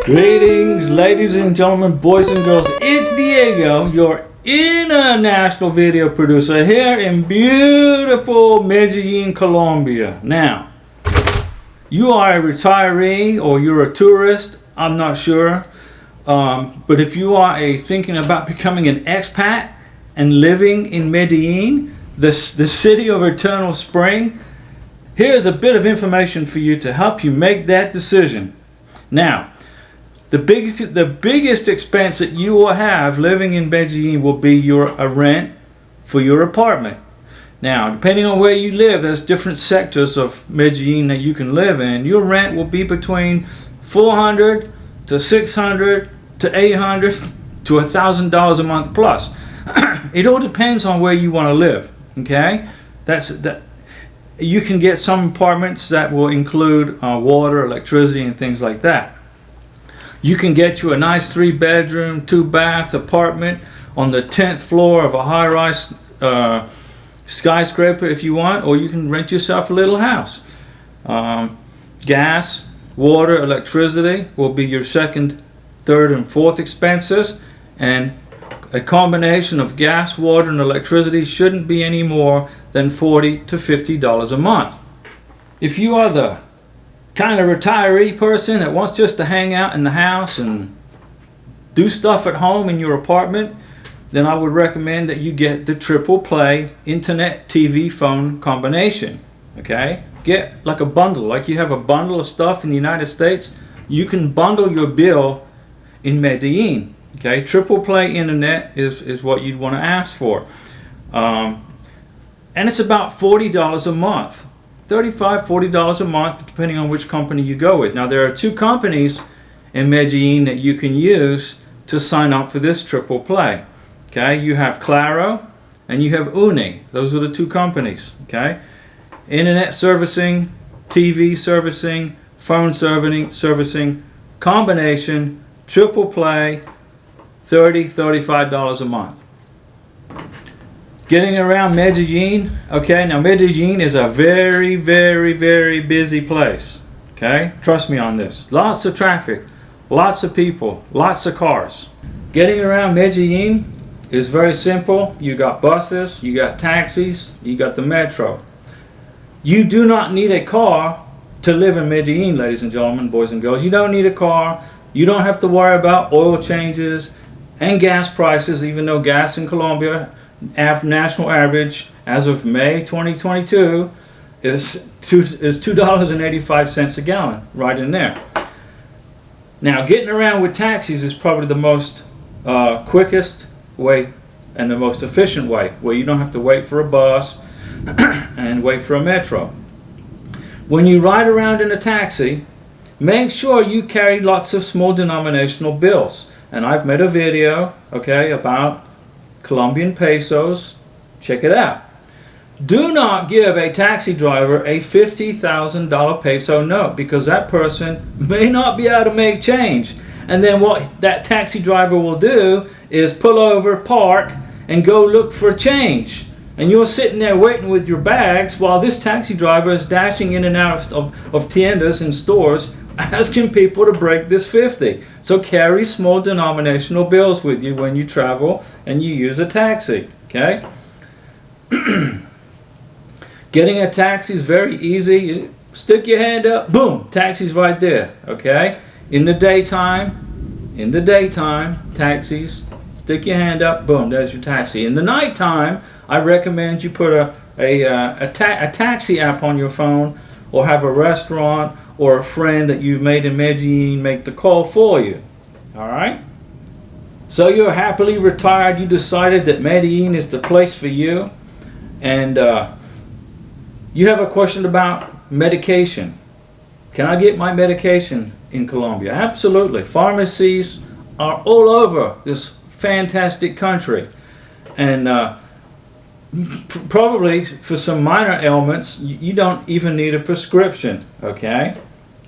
Greetings, ladies and gentlemen, boys and girls. It's Diego, your international video producer here in beautiful Medellín, Colombia. Now, you are a retiree or you're a tourist, I'm not sure. But if you are thinking about becoming an expat and living in Medellín, the city of eternal spring, here's a bit of information for you to help you make that decision. Now, the biggest expense that you will have living in Medellín will be your rent for your apartment. Now, depending on where you live, there's different sectors of Medellín that you can live in. Your rent will be between $400 to $600 to $800 to $1,000 a month plus. It all depends on where you want to live. Okay, that you can get some apartments that will include water, electricity, and things like that. You can get you a nice 3-bedroom, 2-bath apartment on the 10th floor of a high-rise skyscraper if you want, or you can rent yourself a little house. Gas, water, electricity will be your second, third, and fourth expenses, and a combination of gas, water, and electricity shouldn't be any more than $40 to $50 a month. If you are the kind of retiree person that wants just to hang out in the house and do stuff at home in your apartment, then I would recommend that you get the triple play internet TV phone combination. Okay, get like a bundle, like you have a bundle of stuff in the United States. You can bundle your bill in Medellín. Okay, triple play internet is what you'd want to ask for, and it's about $40 a month. $35, $40 a month, depending on which company you go with. Now, there are two companies in Medellín that you can use to sign up for this triple play. Okay, you have Claro and you have Uni. Those are the two companies. Okay, internet servicing, TV servicing, phone servicing, combination, triple play, $30, $35 a month. Getting around Medellín, okay, now Medellín is a very, very, very busy place, okay? Trust me on this. Lots of traffic, lots of people, lots of cars. Getting around Medellín is very simple. You got buses, you got taxis, you got the metro. You do not need a car to live in Medellín, ladies and gentlemen, boys and girls. You don't need a car. You don't have to worry about oil changes and gas prices, even though gas in Colombia national average as of May 2022 is $2.85 a gallon, right in there. Now, getting around with taxis is probably the most quickest way and the most efficient way, where you don't have to wait for a bus and wait for a metro. When you ride around in a taxi, make sure you carry lots of small denominational bills. And I've made a video, okay, about Colombian pesos. Check it out. Do not give a taxi driver a $50,000 peso note, because that person may not be able to make change. And then what that taxi driver will do is pull over, park, and go look for change. And you're sitting there waiting with your bags while this taxi driver is dashing in and out of tiendas and stores asking people to break this 50. So carry small denominational bills with you when you travel and you use a taxi, okay? Getting a taxi is very easy. You stick your hand up, boom, taxi's right there, okay? In the daytime, taxis, stick your hand up, boom, there's your taxi. In the nighttime, I recommend you put a taxi app on your phone, or have a restaurant or a friend that you've made in Medellín make the call for you. All right? So you're happily retired. You decided that Medellín is the place for you. And you have a question about medication. Can I get my medication in Colombia? Absolutely. Pharmacies are all over this fantastic country. And probably for some minor ailments, you don't even need a prescription, okay?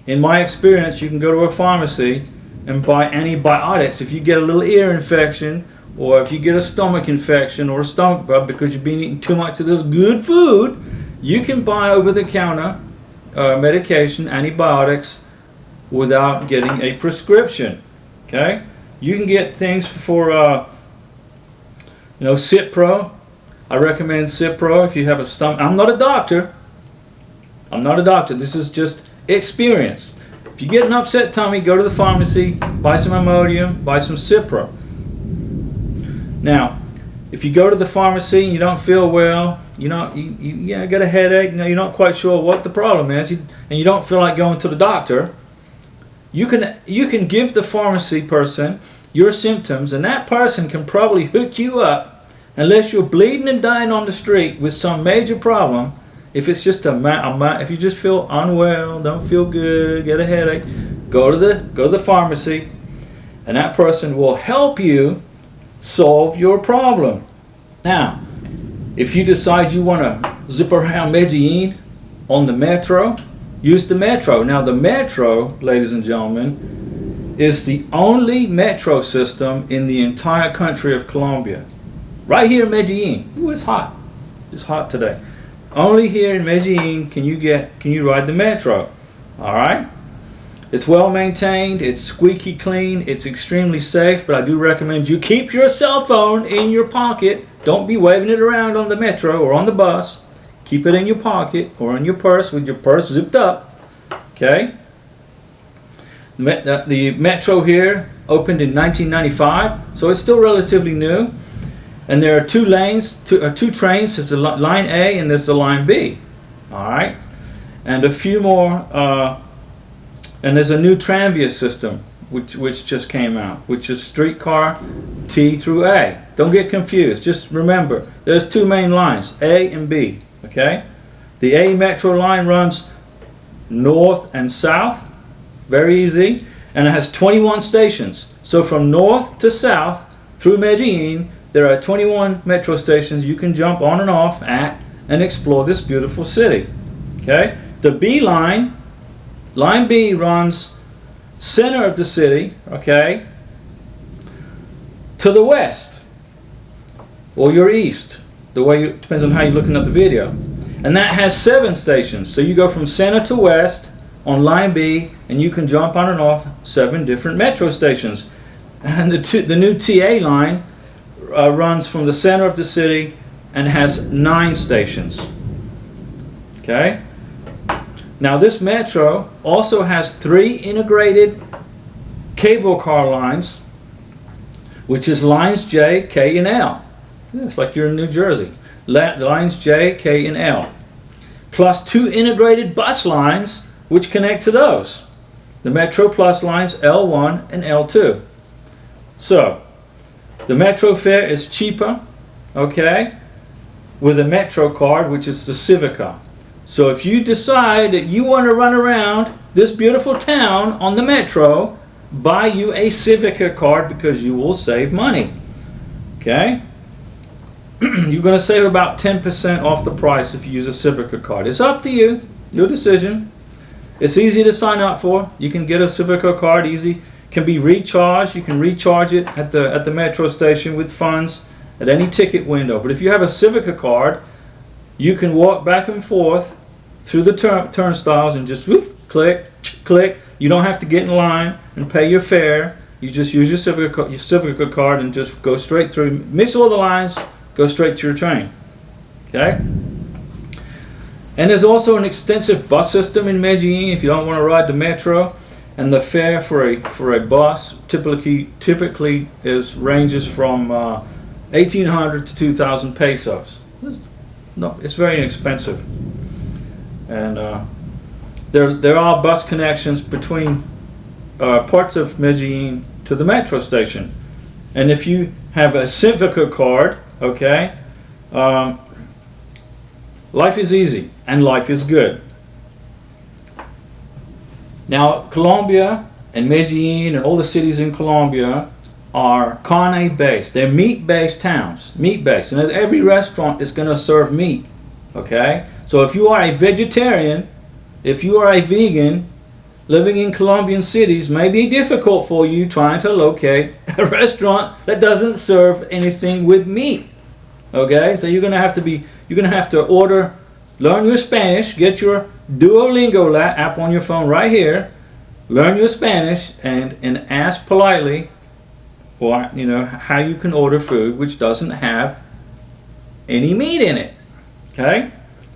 In my experience, you can go to a pharmacy and buy antibiotics. If you get a little ear infection, or if you get a stomach infection or a stomach bug because you've been eating too much of this good food, you can buy over-the-counter medication, antibiotics, without getting a prescription. Okay, you can get things for Cipro. I recommend Cipro if you have a stomach. I'm not a doctor. This is just experience. If you get an upset tummy, go to the pharmacy, buy some Imodium, buy some Cipro. Now, if you go to the pharmacy and you don't feel well, you got a headache, you're not quite sure what the problem is, and you don't feel like going to the doctor, you can give the pharmacy person your symptoms, and that person can probably hook you up, unless you're bleeding and dying on the street with some major problem. If it's just if you just feel unwell, don't feel good, get a headache, go to the pharmacy, and that person will help you solve your problem. Now, if you decide you want to zip around Medellin on the metro, use the metro. Now, the metro, ladies and gentlemen, is the only metro system in the entire country of Colombia. Right here in Medellin. Ooh, it's hot. It's hot today. Only here in Medellin can you ride the metro. All right? It's well maintained, it's squeaky clean, it's extremely safe, but I do recommend you keep your cell phone in your pocket. Don't be waving it around on the metro or on the bus. Keep it in your pocket or in your purse with your purse zipped up. Okay? The metro here opened in 1995, so it's still relatively new. And there are two lanes, two trains. There's a line A and there's a line B. All right? And a few more, and there's a new tranvia system which just came out, which is streetcar T through A. Don't get confused. Just remember, there's two main lines, A and B. Okay? The A metro line runs north and south. Very easy. And it has 21 stations. So from north to south through Medellin, there are 21 metro stations you can jump on and off at and explore this beautiful city. Okay? The B line, line B, runs center of the city, okay, to the west or your east. Depends on how you're looking at the video. And that has 7 stations. So you go from center to west on line B, and you can jump on and off 7 different metro stations. And the new TA line runs from the center of the city and has 9 stations. Okay? Now this metro also has 3 integrated cable car lines, which is lines J, K, and L. It's like you're in New Jersey. Lines J, K, and L. Plus 2 integrated bus lines which connect to those. The Metro Plus lines L1 and L2. So, the Metro fare is cheaper, okay, with a Metro card, which is the Civica. So if you decide that you want to run around this beautiful town on the Metro, buy you a Civica card because you will save money. Okay? You're going to save about 10% off the price if you use a Civica card. It's up to you, your decision. It's easy to sign up for. You can get a Civica card easy. Can be recharged. You can recharge it at the metro station with funds at any ticket window. But if you have a Civica card, you can walk back and forth through the turnstiles and just woof, click, click. You don't have to get in line and pay your fare. You just use your Civica card and just go straight through. Miss all the lines, go straight to your train. Okay? And there's also an extensive bus system in Medellin if you don't want to ride the metro. And the fare for a bus typically ranges from 1,800 to 2,000 pesos. It's very inexpensive. And there are bus connections between parts of Medellin to the metro station. And if you have a Civica card, okay, life is easy and life is good. Now, Colombia and Medellin and all the cities in Colombia are carne-based. They're meat-based towns, meat-based. And every restaurant is going to serve meat, okay? So if you are a vegetarian, if you are a vegan, living in Colombian cities may be difficult for you trying to locate a restaurant that doesn't serve anything with meat, okay? So you're going to have to learn your Spanish, get your Duolingo app on your phone right here, learn your Spanish and ask politely, or how you can order food which doesn't have any meat in it. Okay.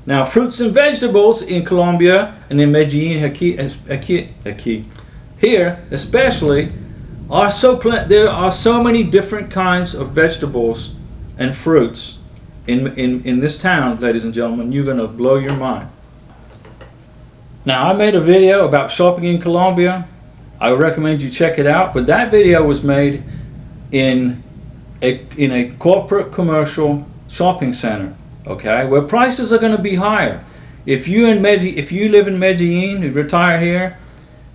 Now, fruits and vegetables in Colombia and in Medellín, here especially, there are so many different kinds of vegetables and fruits in this town, ladies and gentlemen. You're going to blow your mind. Now, I made a video about shopping in Colombia. I recommend you check it out. But that video was made in a corporate commercial shopping center, okay, where prices are going to be higher. If you live in Medellín, you retire here,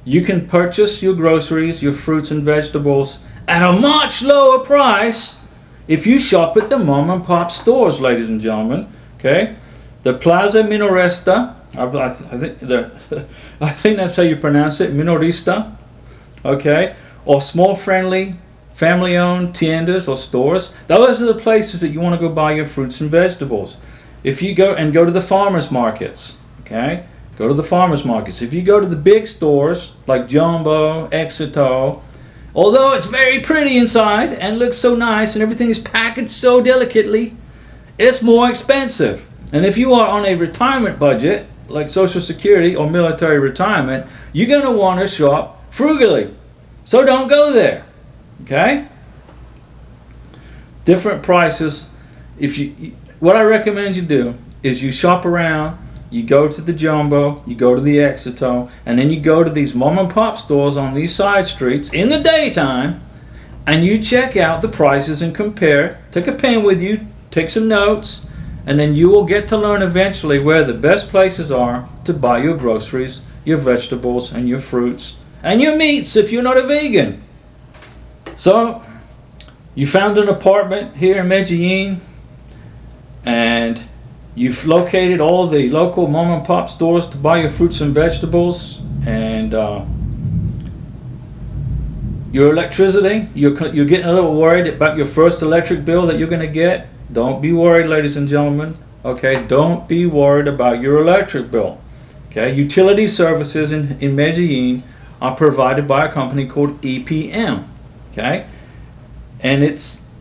you can purchase your groceries, your fruits and vegetables at a much lower price if you shop at the mom and pop stores, ladies and gentlemen. Okay, the Plaza Minorista, I think that's how you pronounce it, Minorista. Okay, or small, friendly, family-owned tiendas or stores. Those are the places that you want to go buy your fruits and vegetables. If you go to the farmers markets, okay, go to the farmers markets. If you go to the big stores like Jumbo, Éxito, although it's very pretty inside and looks so nice and everything is packaged so delicately, it's more expensive. And if you are on a retirement budget like Social Security or military retirement, you're going to want to shop frugally. So don't go there. Okay? Different prices. What I recommend you do is you shop around, you go to the Jumbo, you go to the Éxito, and then you go to these mom and pop stores on these side streets in the daytime, and you check out the prices and compare. Take a pen with you, take some notes, and then you will get to learn eventually where the best places are to buy your groceries, your vegetables, and your fruits, and your meats if you're not a vegan. So, you found an apartment here in Medellín, and you've located all the local mom and pop stores to buy your fruits and vegetables, and your electricity, you're getting a little worried about your first electric bill that you're going to get. Don't be worried, ladies and gentlemen. Okay, don't be worried about your electric bill. Okay, utility services in Medellín are provided by a company called EPM. Okay, and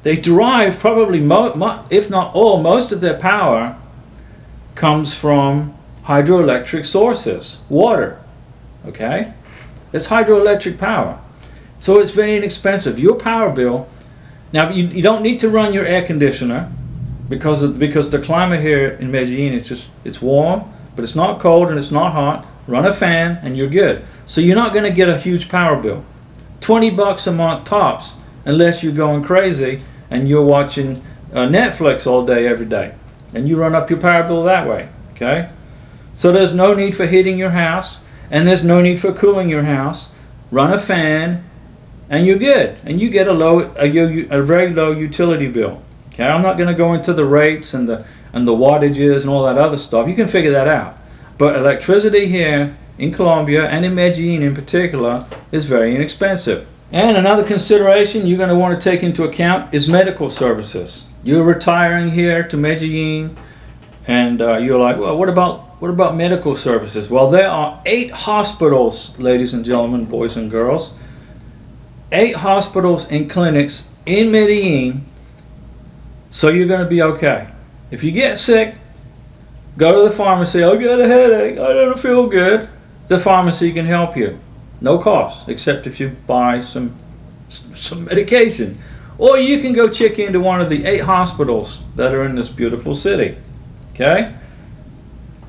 they derive probably if not all, most of their power comes from hydroelectric sources, water. Okay, it's hydroelectric power, so it's very inexpensive. Your power bill. Now you don't need to run your air conditioner because the climate here in Medellín, it's warm, but it's not cold and it's not hot. Run a fan and you're good. So you're not going to get a huge power bill. $20 a month tops, unless you're going crazy and you're watching Netflix all day every day, and you run up your power bill that way. Okay, so there's no need for heating your house, and there's no need for cooling your house. Run a fan, and you're good, and you get a very low utility bill. Okay, I'm not going to go into the rates and the wattages and all that other stuff. You can figure that out. But electricity here in Colombia and in Medellín in particular is very inexpensive. And another consideration you're going to want to take into account is medical services. You're retiring here to Medellín, and you're like, well, what about medical services? Well, there are 8 hospitals, ladies and gentlemen, boys and girls. 8 hospitals and clinics in Medellín, so you're going to be okay. If you get sick, go to the pharmacy. I got a headache, I don't feel good. The pharmacy can help you. No cost, except if you buy some medication. Or you can go check into one of the 8 hospitals that are in this beautiful city. Okay?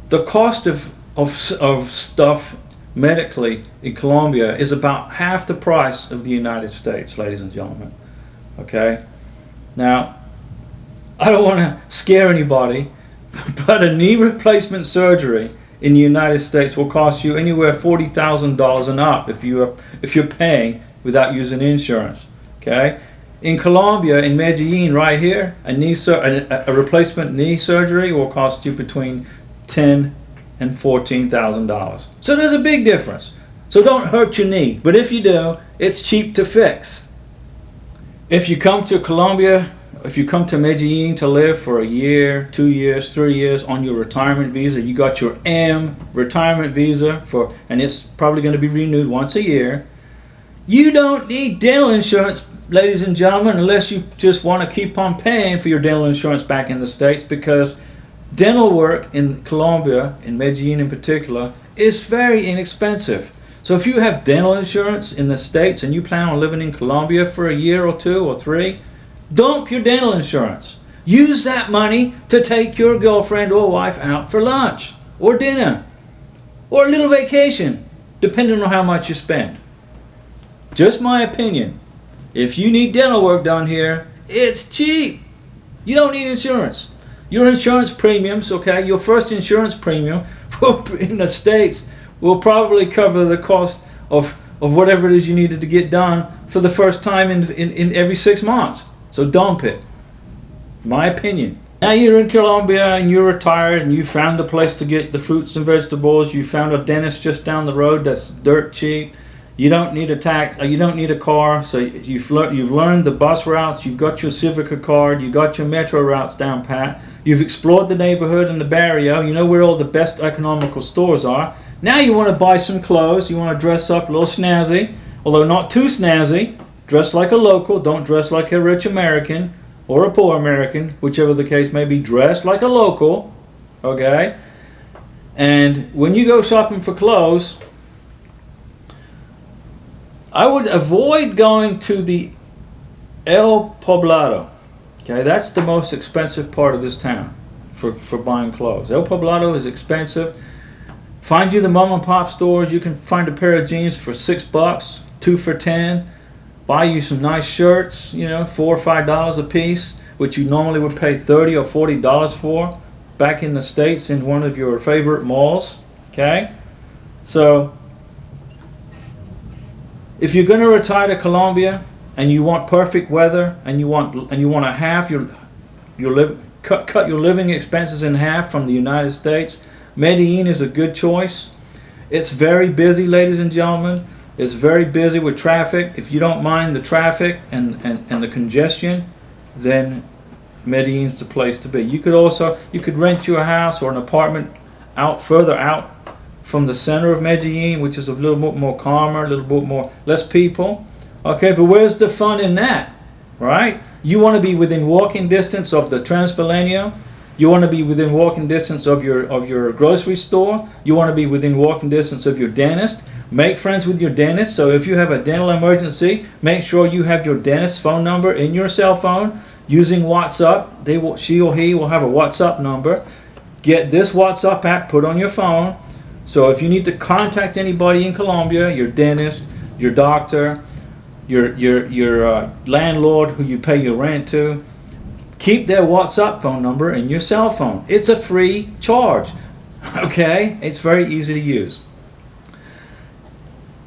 The cost of stuff medically in Colombia is about half the price of the United States, ladies and gentlemen. Okay? Now, I don't want to scare anybody, but a knee replacement surgery in the United States will cost you anywhere $40,000 and up if you're paying without using insurance. Okay? In Colombia, in Medellín, right here, a replacement knee surgery will cost you between $10,000 and $14,000. So there's a big difference. So don't hurt your knee, but if you do, it's cheap to fix. If you come to Colombia if you come to Medellín to live for a year, 2 years, 3 years on your retirement visa, you got your M retirement visa and it's probably going to be renewed once a year. You don't need dental insurance, ladies and gentlemen, unless you just want to keep on paying for your dental insurance back in the States, because dental work in Colombia, in Medellín in particular, is very inexpensive. So if you have dental insurance in the States and you plan on living in Colombia for a year or 2 or 3, dump your dental insurance. Use that money to take your girlfriend or wife out for lunch or dinner or a little vacation, depending on how much you spend. Just my opinion. If you need dental work done here, it's cheap. You don't need insurance. Your insurance premiums, okay, your first insurance premium in the States will probably cover the cost of whatever it is you needed to get done for the first time in every 6 months. So dump it. My opinion. Now you're in Colombia and you're retired and you found a place to get the fruits and vegetables. You found a dentist just down the road that's dirt cheap. You don't need you don't need a car. So you've learned the bus routes. You've got your Civica card. You got your metro routes down pat. You've explored the neighborhood and the barrio. You know where all the best economical stores are. Now you want to buy some clothes. You want to dress up a little snazzy, although not too snazzy. Dress like a local. Don't dress like a rich American or a poor American, whichever the case may be. Dress like a local, okay? And when you go shopping for clothes, I would avoid going to the El Poblado. Okay, that's the most expensive part of this town for buying clothes. El Poblado is expensive. Find you the mom and pop stores. You can find a pair of jeans for $6, 2 for $10. Buy you some nice shirts, you know, $4 or $5 a piece, which you normally would pay $30 or $40 for back in the States in one of your favorite malls. Okay, so if you're going to retire to Colombia and you want perfect weather and you want to half cut your living expenses in half from the United States, Medellín is a good choice. It's very busy, ladies and gentlemen. It's very busy with traffic. If you don't mind the traffic and the congestion, then Medellín's the place to be. You could rent you a house or an apartment further out from the center of Medellín, which is a little bit more calmer, a little bit less people. Okay, but where's the fun in that, right? You want to be within walking distance of the Transmilenio. You want to be within walking distance of your grocery store. You want to be within walking distance of your dentist. Make friends with your dentist. So if you have a dental emergency, make sure you have your dentist's phone number in your cell phone using WhatsApp. She or he will have a WhatsApp number. Get this WhatsApp app put on your phone. So if you need to contact anybody in Colombia, your dentist, your doctor, your landlord who you pay your rent to, keep their WhatsApp phone number in your cell phone. It's a free charge. Okay? It's very easy to use.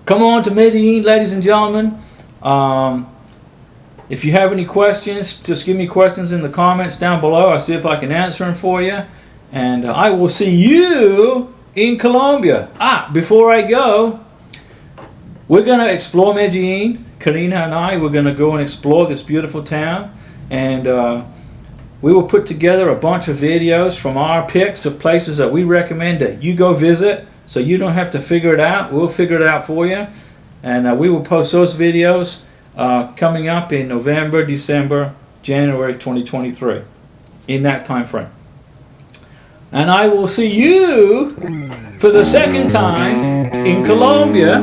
Come on to Medellín, ladies and gentlemen. If you have any questions, just give me questions in the comments down below. I'll see if I can answer them for you. And I will see you in Colombia. Before I go, we're going to explore Medellín. Karina and I, we're going to go and explore this beautiful town. And we will put together a bunch of videos from our picks of places that we recommend that you go visit, so you don't have to figure it out. We'll figure it out for you. And we will post those videos coming up in November, December, January 2023, in that time frame. And I will see you for the second time in Colombia